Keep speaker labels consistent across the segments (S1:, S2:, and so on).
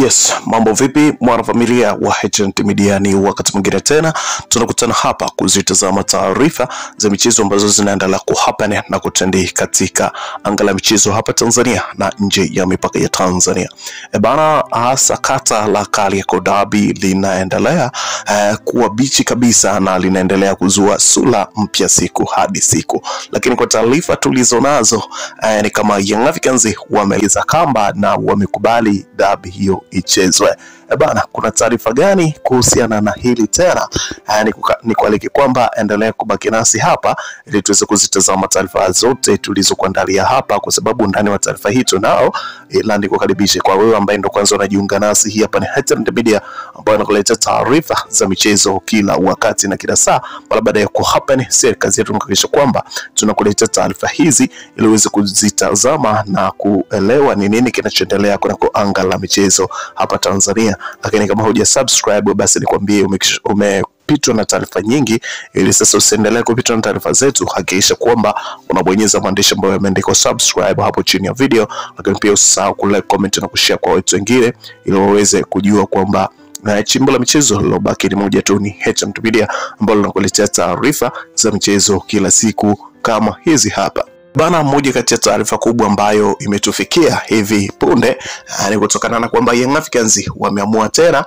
S1: Yes, mambo vipi mwana familia wa HNT Media, ni wakati mwingine tena tunakutana hapa kuzitazama taarifa za michezo ambazo zinaendelea kuhappen na kutendi katika anga la michezo hapa Tanzania na nje ya mipaka ya Tanzania. Bana, sakata la Kariakoo Derby linaendelea kuwa bichi kabisa na linaendelea kuzua sura mpya siku hadi siku. Lakini kwa taarifa tulizonazo ni kama Young Africans wamelegeza kamba na wamekubali derby hiyo ichezwe. Bana, kuna taarifa gani kuhusiana na hili tena? Ni kualike kwamba endelea kubaki nasi hapa ili tuweze kuzitazama taarifa zote tulizokuandalia hapa, kwa sababu ndani wa taarifa hii tunao ila nikukaribishe kwa wewe ambaye ndo kwanza unajiunga nasi. Hii hapa ni HNT Media ambayo inakuletea taarifa za michezo kila wakati na kila saa. Baada ya kuhappen, kazi yetu ni kuhakikisha kwamba tunakuletea taarifa hizi ili uweze kuzitazama na kuelewa ni nini kinachoendelea kwa anga la michezo hapa Tanzania. Lakini kama huja subscribe, basi nikwambie umepitwa na taarifa nyingi. Ili sasa usiendelee kupitwa na taarifa zetu, hakikisha kwamba unabonyeza maandishi ambayo yameandikwa subscribe hapo chini ya video. Lakini pia usisahau ku like, comment na kushare kwa watu wengine ili waweze kujua kwamba chimbo la michezo lilobaki ni moja tu, ni HNT Media ambalo linakuletea taarifa za michezo kila siku kama hizi hapa. Bana, moja kati ya taarifa kubwa ambayo imetufikia hivi punde ni kutokana na kwamba Young Africans wameamua tena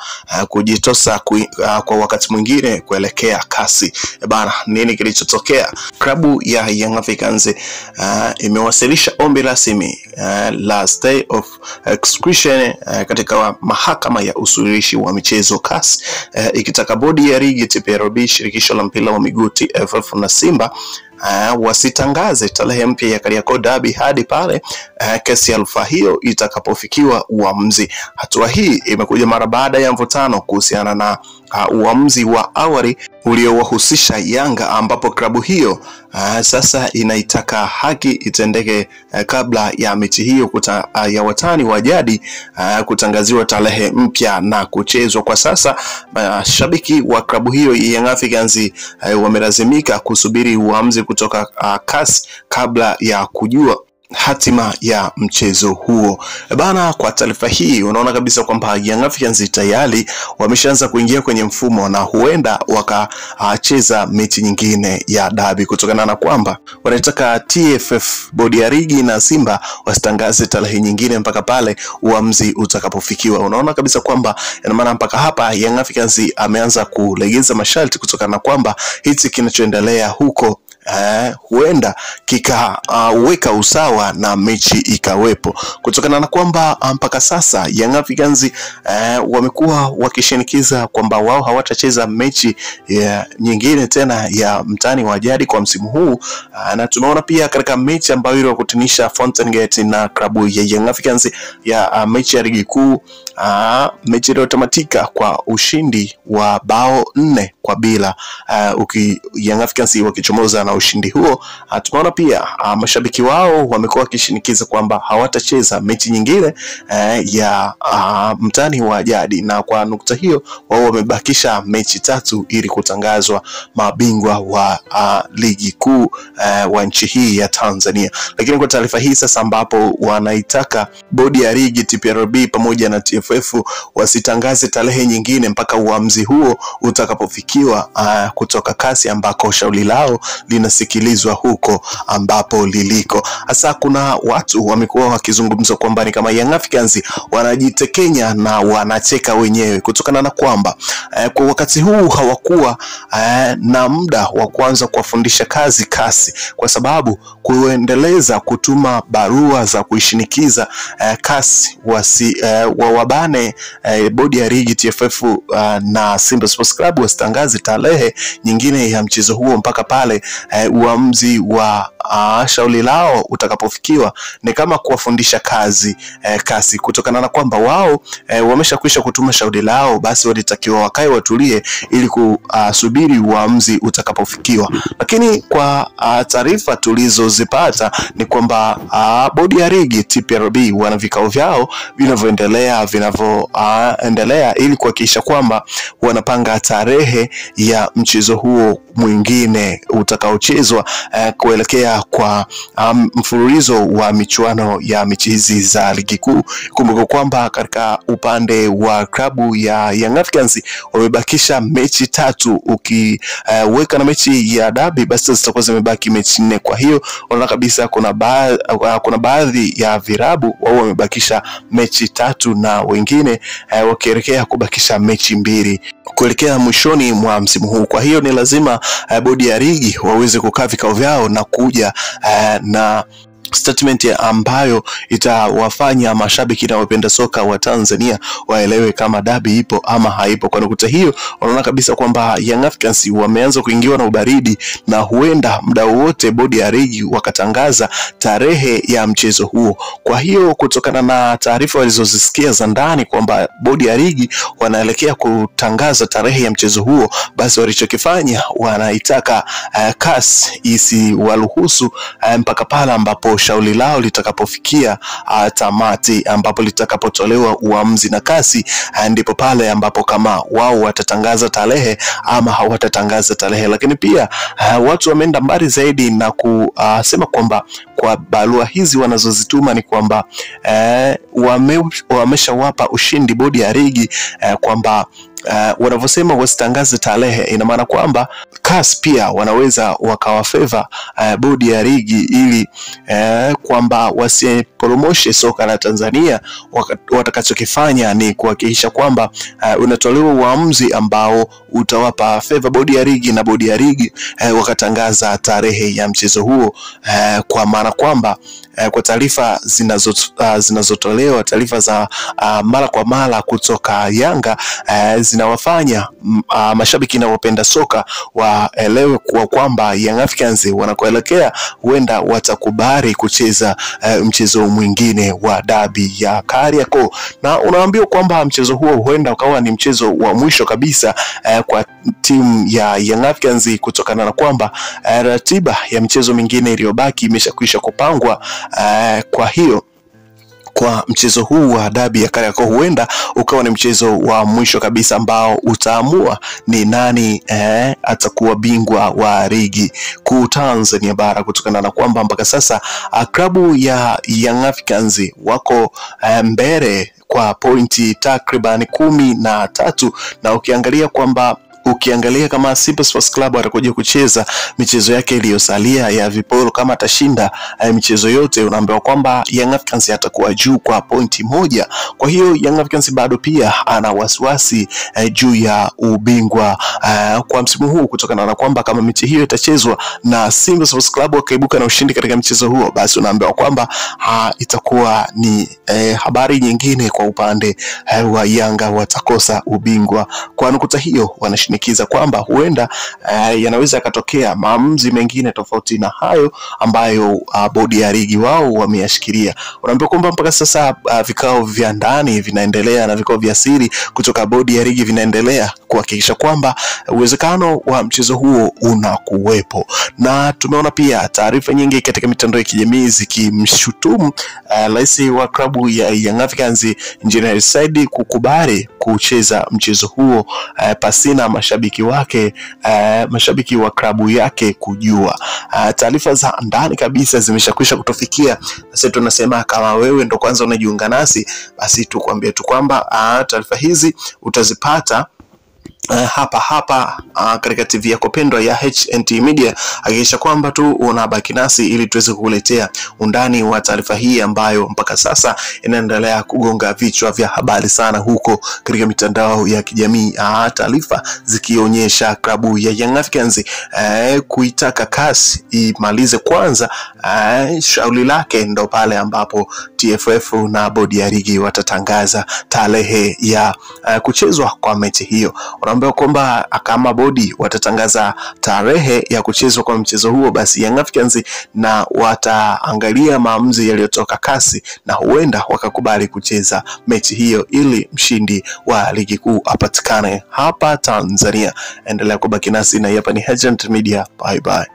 S1: kujitosa kwa wakati mwingine kuelekea kasi. Bana, nini kilichotokea? Klabu ya Young Africans imewasilisha ombi rasmi la stay of execution katika mahakama ya usuluhishi wa michezo CAS, ikitaka bodi ya ligi TPLB, shirikisho la mpira wa miguu TFF na Simba wasitangaze tarehe mpya ya Kariakoo Derby hadi pale kesi ya rufaa hiyo itakapofikiwa uamuzi. Hatua hii imekuja mara baada ya mvutano kuhusiana na uamuzi wa awali uliowahusisha Yanga, ambapo klabu hiyo sasa inaitaka haki itendeke kabla ya mechi hiyo ya watani wa jadi kutangaziwa tarehe mpya na kuchezwa. Kwa sasa mashabiki wa klabu hiyo Young Africans wamelazimika kusubiri uamuzi kutoka CAS kabla ya kujua hatima ya mchezo huo. Bana, kwa taarifa hii unaona kabisa kwamba Young Africans tayari wameshaanza kuingia kwenye mfumo na huenda wakacheza mechi nyingine ya derby, kutokana na kwamba wanataka TFF, bodi ya ligi na Simba wasitangaze tarehe nyingine mpaka pale uamuzi utakapofikiwa. Unaona kabisa kwamba ina maana mpaka hapa Young Africans ameanza kulegeza masharti, kutokana na kwamba hichi kinachoendelea huko huenda kikaweka usawa na mechi ikawepo, kutokana na kwamba mpaka sasa Young Africans wamekuwa wakishinikiza kwamba wao hawatacheza mechi nyingine tena ya mtani wa jadi kwa msimu huu. Na tunaona pia katika mechi ambayo ilikutanisha Fountain Gate na klabu ya Young Africans ya mechi ya ligi kuu, mechi iliyotamatika kwa ushindi wa bao 4-0, Young Africans wakichomoza na ushindi huo. Tunaona pia mashabiki wao wamekuwa wakishinikiza kwamba hawatacheza mechi nyingine ya mtani wa jadi, na kwa nukta hiyo wao wamebakisha mechi 3 ili kutangazwa mabingwa wa ligi kuu wa nchi hii ya Tanzania. Lakini kwa taarifa hii sasa, ambapo wanaitaka bodi ya ligi TPLB pamoja na TFF wasitangaze tarehe nyingine mpaka uamuzi huo utakapofikiwa kutoka kasi, ambako shauri lao linasikilizwa huko ambapo liliko. Hasa kuna watu wamekuwa wakizungumza kwamba ni kama Young Africans wanajitekenya na wanacheka wenyewe, kutokana na kwamba kwa wakati huu hawakuwa na muda wa kuanza kuwafundisha kazi kasi, kwa sababu kuendeleza kutuma barua za kuishinikiza kasi wabane bodi ya ligi TFF na Simba Sports Club wasitangaze tarehe nyingine ya mchezo huo mpaka pale uamuzi wa shauri lao utakapofikiwa, ni kama kuwafundisha kazi kasi, kutokana na kwamba wao wameshakwisha kutuma shauri lao, basi walitakiwa wakae watulie ili kusubiri uamuzi utakapofikiwa. Lakini kwa taarifa tulizozipata ni kwamba bodi ya ligi TPLB wana vikao vyao vinavyoendelea ili kuhakikisha kwamba wanapanga tarehe ya mchezo huo mwingine utakaochezwa kuelekea kuendelea kwa mfululizo wa michuano ya mechi hizi za ligi kuu. Kumbuka kwamba katika upande wa klabu ya Young Africans wamebakisha mechi 3, ukiweka na mechi ya dabi basi zitakuwa zimebaki mechi 4. Kwa hiyo unaona kabisa kuna baadhi ya virabu wao wamebakisha mechi 3 na wengine wakielekea kubakisha mechi 2 kuelekea mwishoni mwa msimu huu. Kwa hiyo ni lazima bodi ya ligi waweze kukaa vikao vyao na kuja na statement ambayo itawafanya mashabiki na wapenda soka wa Tanzania waelewe kama dabi ipo ama haipo. Kwa nukta hiyo unaona kabisa kwamba Young Africans wameanza kuingiwa na ubaridi, na huenda muda wote bodi ya ligi wakatangaza tarehe ya mchezo huo. Kwa hiyo kutokana na taarifa walizozisikia za ndani kwamba bodi ya ligi wanaelekea kutangaza tarehe ya mchezo huo, basi walichokifanya wanaitaka CAS isiwaruhusu mpaka pale ambapo shauri lao litakapofikia tamati, ambapo litakapotolewa uamuzi na CAS, ndipo pale ambapo kama wao watatangaza tarehe ama hawatatangaza tarehe. Lakini pia watu wameenda mbali zaidi na kusema kwamba kwa barua hizi wanazozituma ni kwamba wameshawapa ushindi bodi ya ligi, kwamba wanavyosema wasitangaze tarehe, ina maana kwamba CAS pia wanaweza wakawafeva bodi ya ligi ili kwamba wasipromoshe soka la Tanzania. Watakachokifanya ni kuhakikisha kwamba unatolewa uamuzi ambao utawapa favor bodi ya ligi, na bodi ya ligi wakatangaza tarehe ya mchezo huo, kwa maana kwamba kwa taarifa zinazotolewa, taarifa za mara kwa mara kutoka Yanga zinawafanya mashabiki na wapenda soka waelewe kwamba Young Africans wanakoelekea huenda watakubali kucheza mchezo mwingine wa dabi ya Kariakoo, na unaambiwa kwamba mchezo huo huenda ukawa ni mchezo wa mwisho kabisa kwa timu ya Young Africans, kutokana na kwamba ratiba ya michezo mingine iliyobaki imeshakwisha kupangwa. Kwa hiyo kwa mchezo huu wa dabi ya Kariakoo huenda ukawa ni mchezo wa mwisho kabisa ambao utaamua ni nani atakuwa bingwa wa ligi kuu Tanzania bara, kutokana na kwamba mpaka sasa klabu ya Young Africans wako mbele kwa pointi takriban 13, na ukiangalia kama Simba Sports Club atakuja kucheza michezo yake iliyosalia ya viporo, kama atashinda michezo yote, unaambiwa kwamba Young Africans atakuwa juu kwa pointi 1. Kwa hiyo Young Africans bado pia ana wasiwasi juu ya ubingwa kwa msimu huu, kutokana na kwamba kama mechi hiyo itachezwa na Simba Sports Club wakaibuka na ushindi katika mchezo huo, basi unaambiwa kwamba itakuwa ni habari nyingine kwa upande wa Yanga, watakosa ubingwa. Kwa nukta hiyo wanashinikiza kwamba huenda yanaweza yakatokea maamuzi mengine tofauti na hayo ambayo bodi ya ligi wao wameyashikilia. Unaambiwa kwamba mpaka sasa vikao vya ndani vinaendelea na vikao vya siri kutoka bodi ya ligi vinaendelea kuhakikisha kwamba uwezekano wa mchezo huo unakuwepo, na tumeona pia taarifa nyingi katika mitandao ya kijamii zikimshutumu rais wa klabu ya Young Africans Engineer Said kukubali kucheza mchezo huo pasina mashabiki wake, mashabiki wa klabu yake kujua. Taarifa za ndani kabisa zimeshakwisha kutofikia. Sasa tunasema kama wewe ndo kwanza unajiunga nasi, basi tukwambie tu kwamba taarifa hizi utazipata hapa katika TV yako pendwa ya HNT Media. Hakikisha kwamba tu unabaki nasi ili tuweze kukuletea undani wa taarifa hii ambayo mpaka sasa inaendelea kugonga vichwa vya habari sana huko katika mitandao ya kijamii. Taarifa zikionyesha klabu ya Young Africans kuitaka CAS imalize kwanza shauri lake, ndo pale ambapo TFF na bodi ya ligi watatangaza tarehe ya kuchezwa kwa mechi hiyo. Unaambiwa kwamba kama bodi watatangaza tarehe ya kuchezwa kwa mchezo huo, basi Young Africans na wataangalia maamuzi yaliyotoka CAS na huenda wakakubali kucheza mechi hiyo ili mshindi wa ligi kuu apatikane hapa Tanzania. Endelea kubaki nasi, na hapa ni HNT Media. Bye bye.